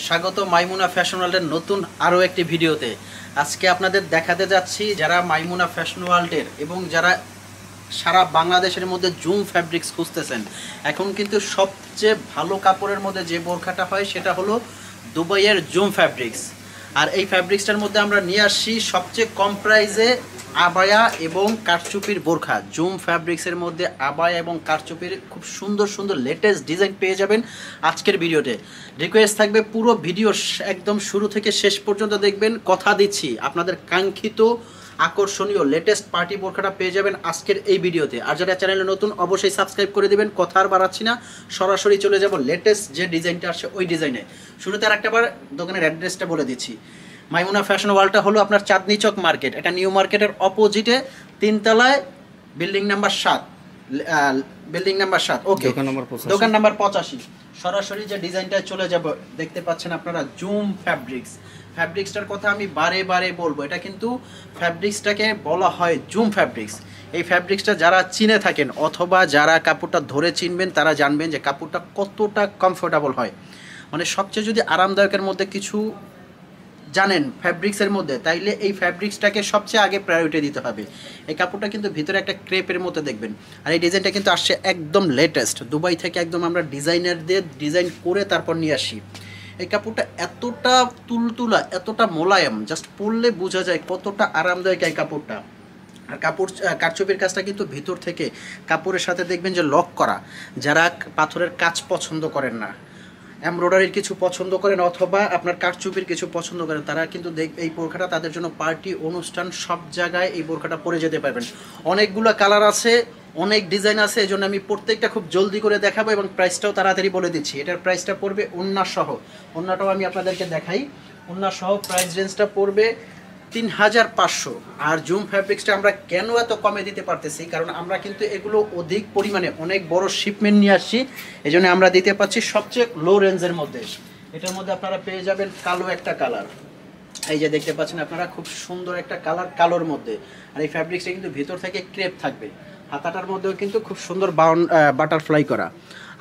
স্বাগত মাইমুনা ফ্যাশন ওয়ার্ল্ডের নতুন আরও একটি ভিডিওতে। আজকে আপনাদের দেখাতে যাচ্ছি যারা মাইমুনা ফ্যাশন ওয়ার্ল্ডের এবং যারা সারা বাংলাদেশের মধ্যে জুম ফ্যাব্রিক্স খুঁজতেছেন। এখন কিন্তু সবচেয়ে ভালো কাপড়ের মধ্যে যে বোরখাটা হয় সেটা হলো দুবাইয়ের জুম ফ্যাব্রিক্স। আর এই ফ্যাব্রিক্সটার মধ্যে আমরা নিয়ে আসছি সবচেয়ে কম প্রাইসে আবায়া এবং কারচুপির বোরখা। জুম ফ্যাব্রিক্সের মধ্যে আবায়া এবং কারচুপির খুব সুন্দর সুন্দর লেটেস্ট ডিজাইন পেয়ে যাবেন আজকের ভিডিওতে। রিকোয়েস্ট থাকবে পুরো ভিডিও একদম শুরু থেকে শেষ পর্যন্ত দেখবেন। কথা দিচ্ছি আপনাদের কাঙ্ক্ষিত আকর্ষণীয় লেটেস্ট পার্টি বোরখাটা পেয়ে যাবেন আজকের এই ভিডিওতে। আর যারা চ্যানেলে নতুন অবশ্যই সাবস্ক্রাইব করে দেবেন। কথা আর বাড়াচ্ছি না, সরাসরি চলে যাব লেটেস্ট যে ডিজাইনটা আসছে ওই ডিজাইনে। শুরুতে আর একটাবার দোকানের অ্যাড্রেসটা বলে দিচ্ছি। মাইমুনা ফ্যাশন ওয়ার্ল্ডটা হলো আপনার চাঁদনি চক মার্কেট, এটা নিউ মার্কেটের অপোজিটে 3 তলায় বিল্ডিং নাম্বার 7, বিল্ডিং নাম্বার 7। ওকে, দোকান নাম্বার 85। সরাসরি যে ডিজাইনটায় চলে যাব, দেখতে পাচ্ছেন আপনারা জুম ফ্যাব্রিক্স। ফ্যাব্রিক্সটার কথা আমি বারে বারে বলবো, এটা কিন্তু ফ্যাব্রিক্সটাকে বলা হয় জুম ফ্যাব্রিক্স। এই ফ্যাব্রিক্সটা যারা চিনে থাকেন অথবা যারা কাপড়টা ধরে চিনবেন তারা জানবেন যে কাপড়টা কতটা কমফোর্টেবল হয়। মানে সবচেয়ে যদি আরামদায়কের মধ্যে কিছু জানেন ফ্যাব্রিক্সের মধ্যে, তাইলে এই ফ্যাব্রিক্সটাকে সবচেয়ে আগে প্রায়োরিটি দিতে হবে। এই কাপড়টা কিন্তু ভিতরে একটা ক্রেপের মধ্যে দেখবেন। আর এই ডিজাইনটা কিন্তু আসছে একদম লেটেস্ট দুবাই থেকে, একদম আমরা ডিজাইনারদের ডিজাইন করে তারপর নিয়ে আসি। এই কাপড়টা এতটা তুলতুলা, এতটা মোলায়েম, জাস্ট পরলে বোঝা যায় কতটা আরামদায়ক এই কাপড়টা। আর কাপড় কারচুপির কাজটা কিন্তু ভিতর থেকে কাপড়ের সাথে দেখবেন যে লক করা। যারা পাথরের কাজ পছন্দ করেন না, এমব্রয়ডারির কিছু পছন্দ করেন অথবা আপনার কারচুপির কিছু পছন্দ করেন, তারা কিন্তু এই বোরখাটা তাদের জন্য পার্টি অনুষ্ঠান সব জায়গায় এই বোরখাটা পরে যেতে পারবেন। অনেকগুলো কালার আছে, অনেক ডিজাইন আছে, এই জন্য আমি প্রত্যেকটা খুব জলদি করে দেখাবো এবং প্রাইসটাও তাড়াতাড়ি বলে দিচ্ছি। এটার প্রাইসটা পড়বে ওন্না সহ, ওন্নাটাও আমি আপনাদেরকে দেখাই। ওন্না সহ প্রাইস রেঞ্জটা পড়বে 3500। আর জুম ফ্যাব্রিক্সটা আমরা কেন এত কমে দিতে পারতেছি, কারণ আমরা কিন্তু এগুলো অধিক পরিমাণে অনেক বড় শিপমেন্ট নিয়ে আসছি, এই জন্য আমরা দিতে পারছি সবচেয়ে লো রেঞ্জের মধ্যে। এটার মধ্যে আপনারা পেয়ে যাবেন কালো একটা কালার, এই যে দেখতে পাচ্ছেন আপনারা, খুব সুন্দর একটা কালার কালোর মধ্যে। আর এই ফ্যাব্রিক্সটা কিন্তু ভিতর থেকে ক্রেপ থাকবে, হাতাটার মধ্যেও কিন্তু খুব সুন্দর বাটারফ্লাই করা।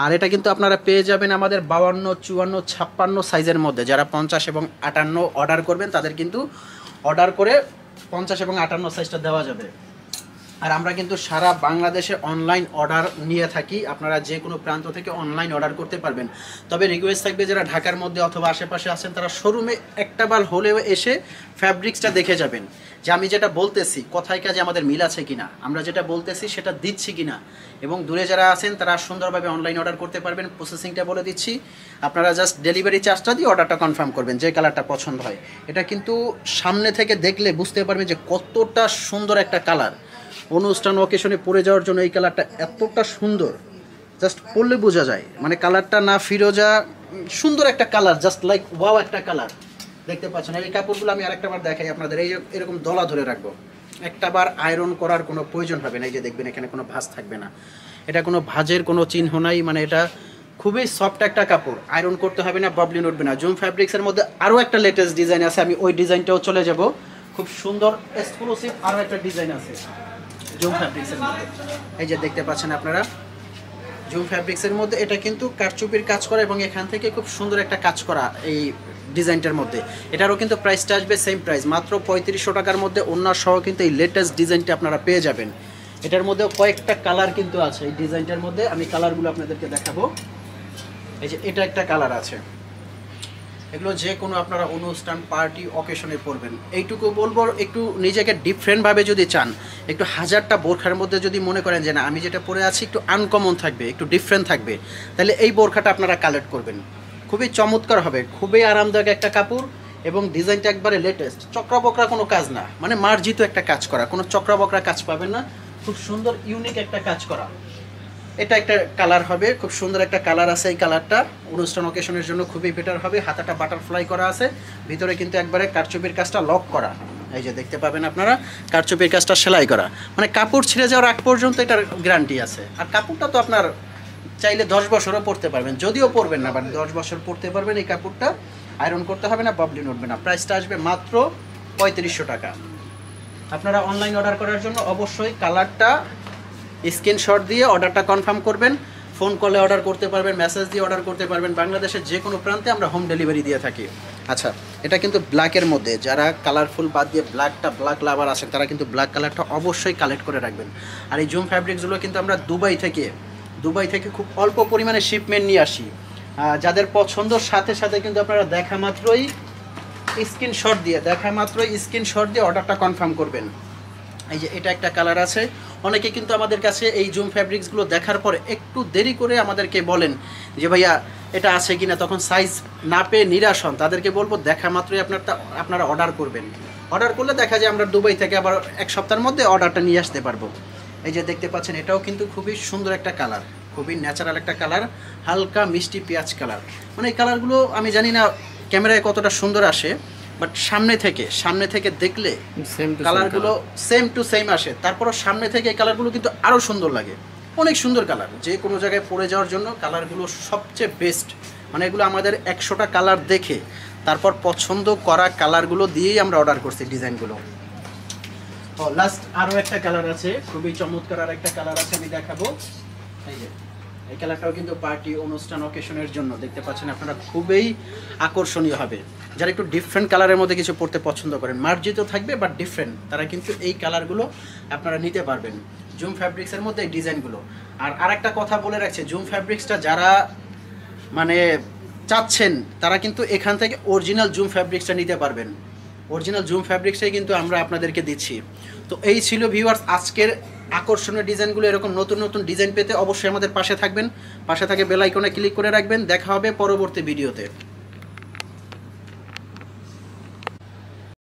আর এটা কিন্তু আপনারা পেয়ে যাবেন আমাদের 52, 54, 56 সাইজের মধ্যে। যারা 50 এবং 58 অর্ডার করবেন তাদের কিন্তু অর্ডার করে 50 এবং 58 সাইজটা দেওয়া যাবে। আর আমরা কিন্তু সারা বাংলাদেশে অনলাইন অর্ডার নিয়ে থাকি, আপনারা যে কোনো প্রান্ত থেকে অনলাইন অর্ডার করতে পারবেন। তবে রিকোয়েস্ট থাকবে যারা ঢাকার মধ্যে অথবা আশেপাশে আছেন তারা শোরুমে একটাবার হলেও এসে ফ্যাব্রিক্সটা দেখে যাবেন যে আমি যেটা বলতেছি কথায় কাজে আমাদের মিল আছে কিনা, আমরা যেটা বলতেছি সেটা দিচ্ছি কিনা। এবং দূরে যারা আছেন তারা সুন্দরভাবে অনলাইন অর্ডার করতে পারবেন। প্রসেসিংটা বলে দিচ্ছি, আপনারা জাস্ট ডেলিভারি চার্জটা দিয়ে অর্ডারটা কনফার্ম করবেন যে কালারটা পছন্দ হয়। এটা কিন্তু সামনে থেকে দেখলে বুঝতে পারবেন যে কতটা সুন্দর একটা কালার। অনুষ্ঠান অকেশনে পরে যাওয়ার জন্য এই কালারটা এতটা সুন্দর, জাস্ট পরলে বোঝা যায়। মানে কালারটা না ফিরোজা, সুন্দর একটা কালার, জাস্ট লাইক ওয়াও একটা কালার। দেখতে পাচ্ছেন এই কাপড়গুলো আমি আরেকটা বার দেখাই আপনাদের। এই এরকম দলা ধরে রাখবো, একটা বার আয়রন করার কোনো প্রয়োজন হবে না। এই যে দেখবেন এখানে কোনো ভাঁজ থাকবে না, এটা কোনো ভাঁজের কোনো চিহ্ন নাই। মানে এটা খুবই সফট একটা কাপড়, আয়রন করতে হবে না, বাবলিন উঠবে না। জুম ফ্যাব্রিক্সের মধ্যে আরও একটা লেটেস্ট ডিজাইন আছে, আমি ওই ডিজাইনটাও চলে যাব। খুব সুন্দর এক্সক্লুসিভ আরও একটা ডিজাইন আছে জুম ফ্যাব্রিক্সের মধ্যে। এই যে দেখতে পাচ্ছেন আপনারা জুম ফ্যাব্রিক্সের মধ্যে, এটা কিন্তু কারচুপির কাজ করা এবং এখান থেকে খুব সুন্দর একটা কাজ করা এই ডিজাইনটার মধ্যে। এটারও কিন্তু প্রাইসটা আসবে সেম প্রাইস, মাত্র 3500 টাকার মধ্যে অন্য সহ কিন্তু এই লেটেস্ট ডিজাইনটা আপনারা পেয়ে যাবেন। এটার মধ্যেও কয়েকটা কালার কিন্তু আছে এই ডিজাইনটার মধ্যে, আমি কালারগুলো আপনাদেরকে দেখাবো। এই যে এটা একটা কালার আছে, এগুলো যে কোনো আপনারা অনুষ্ঠান পার্টি অকেশনে পরবেন। এইটুকু বলবো, একটু নিজেকে ডিফারেন্টভাবে যদি চান, একটু হাজারটা বোরখার মধ্যে যদি মনে করেন যে না আমি যেটা পরে আছি একটু আনকমন থাকবে, একটু ডিফারেন্ট থাকবে, তাহলে এই বোরখাটা আপনারা কালেক্ট করবেন। খুবই চমৎকার হবে, খুবই আরামদায়ক একটা কাপড় এবং ডিজাইনটা একবারে লেটেস্ট। চক্রাবকরা কোনো কাজ না, মানে মার্জিত একটা কাজ করা, কোনো চক্রাবকরা কাজ পাবেন না। খুব সুন্দর ইউনিক একটা কাজ করা। এটা একটা কালার হবে, খুব সুন্দর একটা কালার আছে। এই কালারটা অনুষ্ঠান অকেশনের জন্য খুবই বেটার হবে। হাতাটা বাটারফ্লাই করা আছে, ভিতরে কিন্তু একবারে কারচুপির কাজটা লক করা। এই যে দেখতে পাবেন আপনারা কারচুপির কাজটা সেলাই করা, মানে কাপড় ছিঁড়ে যাওয়ার আগ পর্যন্ত এটার গ্যারান্টি আছে। আর কাপড়টা তো আপনার চাইলে 10 বছরও পরতে পারবেন, যদিও পরবেন না বাট 10 বছর পরতে পারবেন। এই কাপড়টা আয়রন করতে হবে না, বাবলিন উঠবে না। প্রাইসটা আসবে মাত্র 3500 টাকা। আপনারা অনলাইন অর্ডার করার জন্য অবশ্যই কালারটা স্ক্রিনশট দিয়ে অর্ডারটা কনফার্ম করবেন। ফোন কলে অর্ডার করতে পারবেন, মেসেজ দিয়ে অর্ডার করতে পারবেন। বাংলাদেশের যে কোনো প্রান্তে আমরা হোম ডেলিভারি দিয়ে থাকি। আচ্ছা, এটা কিন্তু ব্ল্যাকের মধ্যে, যারা কালারফুল বাদ দিয়ে ব্ল্যাক লাভার আছেন তারা কিন্তু ব্ল্যাক কালারটা অবশ্যই কালেক্ট করে রাখবেন। আর এই জুম ফ্যাব্রিক্সগুলো কিন্তু আমরা দুবাই থেকে খুব অল্প পরিমাণে শিপমেন্ট নিয়ে আসি। যাদের পছন্দর সাথে সাথে কিন্তু আপনারা দেখা মাত্রই স্ক্রিনশট দিয়ে অর্ডারটা কনফার্ম করবেন। এই যে এটা একটা কালার আছে। অনেকে কিন্তু আমাদের কাছে এই জুম ফ্যাব্রিক্সগুলো দেখার পরে একটু দেরি করে আমাদেরকে বলেন যে ভাইয়া এটা আছে কিনা, তখন সাইজ না পেয়ে নিরাশ হন। তাদেরকে বলবো দেখা মাত্রই আপনারা অর্ডার করবেন। অর্ডার করলে দেখা যায় আমরা দুবাই থেকে আবার এক সপ্তাহের মধ্যে অর্ডারটা নিয়ে আসতে পারবো। এই যে দেখতে পাচ্ছেন, এটাও কিন্তু খুবই সুন্দর একটা কালার, খুবই ন্যাচারাল একটা কালার, হালকা মিষ্টি পেঁয়াজ কালার। মানে এই কালারগুলো আমি জানি না ক্যামেরায় কতটা সুন্দর আসে, বাট সামনে থেকে দেখলে কালারগুলো সেম টু সেম আসে। তারপরও সামনে থেকে এই কালারগুলো কিন্তু আরও সুন্দর লাগে, অনেক সুন্দর কালার। যে কোনো জায়গায় পরে যাওয়ার জন্য কালারগুলো সবচেয়ে বেস্ট। মানে এগুলো আমাদের 100টা কালার দেখে তারপর পছন্দ করা কালারগুলো দিয়েই আমরা অর্ডার করছি ডিজাইনগুলো। তো লাস্ট আরও একটা কালার আছে, খুবই চমৎকার আর একটা কালার আছে, আমি দেখাবো। এই যে এই কালারটাও কিন্তু পার্টি, অনুষ্ঠান, অকেশনের জন্য দেখতে পাচ্ছেন আপনারা খুবই আকর্ষণীয় হবে। যারা একটু ডিফারেন্ট কালারের মধ্যে কিছু পড়তে পছন্দ করেন, মার্জিত থাকবে বাট ডিফারেন্ট, তারা কিন্তু এই কালারগুলো আপনারা নিতে পারবেন জুম ফ্যাব্রিক্সের মধ্যে এই ডিজাইনগুলো। আর আরেকটা কথা বলে রাখছে, জুম ফ্যাব্রিক্সটা যারা মানে চাচ্ছেন তারা কিন্তু এখান থেকে অরিজিনাল জুম ফ্যাব্রিক্সটা নিতে পারবেন। অরিজিনাল জুম ফ্যাব্রিক্সটাই কিন্তু আমরা আপনাদেরকে দিচ্ছি। তো এই ছিল ভিউয়ার্স আজকের আকর্ষণীয় ডিজাইনগুলো। এরকম নতুন নতুন ডিজাইন পেতে অবশ্যই আমাদের পাশে থাকবেন। পাশে থাকে বেল আইকনে ক্লিক করে রাখবেন। দেখা হবে পরবর্তী ভিডিওতে।